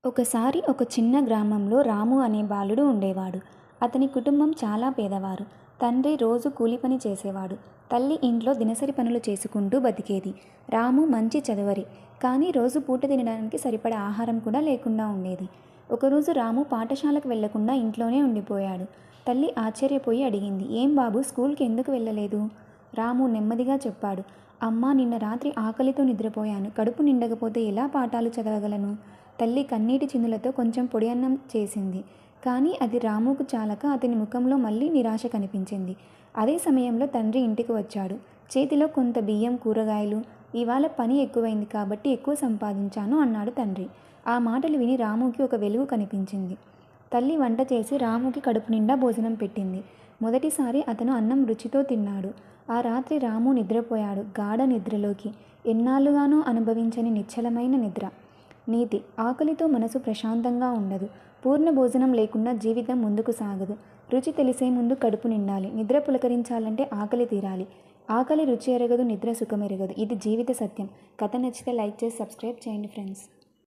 ఒకసారి ఒక చిన్న గ్రామంలో రాము అనే బాలుడు ఉండేవాడు. అతని కుటుంబం చాలా పేదవారు. తండ్రి రోజు కూలి పని చేసేవాడు. తల్లి ఇంట్లో దినసరి పనులు చేసుకుంటూ బతికేది. రాము మంచి చదువరి, కానీ రోజు పూట తినడానికి సరిపడా ఆహారం కూడా లేకుండా ఉండేది. ఒకరోజు రాము పాఠశాలకు వెళ్లకుండా ఇంట్లోనే ఉండిపోయాడు. తల్లి ఆశ్చర్యపోయి అడిగింది, "ఏం బాబు, స్కూల్కి ఎందుకు వెళ్ళలేదు?" రాము నెమ్మదిగా చెప్పాడు, "అమ్మా, నిన్న రాత్రి ఆకలితో నిద్రపోయాను. కడుపు నిండకపోతే ఎలా పాఠాలు చదవగలను?" తల్లి కన్నీటి చిందులతో కొంచెం పొడి అన్నం చేసింది. కానీ అది రాముకు చాలక అతని ముఖంలో మళ్ళీ నిరాశ కనిపించింది. అదే సమయంలో తండ్రి ఇంటికి వచ్చాడు. చేతిలో కొంత బియ్యం, కూరగాయలు. "ఇవాళ పని ఎక్కువైంది కాబట్టి ఎక్కువ సంపాదించాను" అన్నాడు తండ్రి. ఆ మాటలు విని రాముకి ఒక వెలుగు కనిపించింది. తల్లి వంట చేసి రాముకి కడుపు నిండా భోజనం పెట్టింది. మొదటిసారి అతను అన్నం రుచితో తిన్నాడు. ఆ రాత్రి రాము నిద్రపోయాడు, గాఢ నిద్రలోకి. ఎన్నాళ్ళుగానో అనుభవించని నిశ్చలమైన నిద్ర. నీతి: ఆకలితో మనసు ప్రశాంతంగా ఉండదు. పూర్ణ భోజనం లేకుండా జీవితం ముందుకు సాగదు. రుచి తెలిసే ముందు కడుపు నిండాలి. నిద్ర పులకరించాలంటే ఆకలి తీరాలి. ఆకలి రుచి ఎరగదు, నిద్ర సుఖమెరగదు. ఇది జీవిత సత్యం. కథ నచ్చితే లైక్ చేసి సబ్స్క్రైబ్ చేయండి ఫ్రెండ్స్.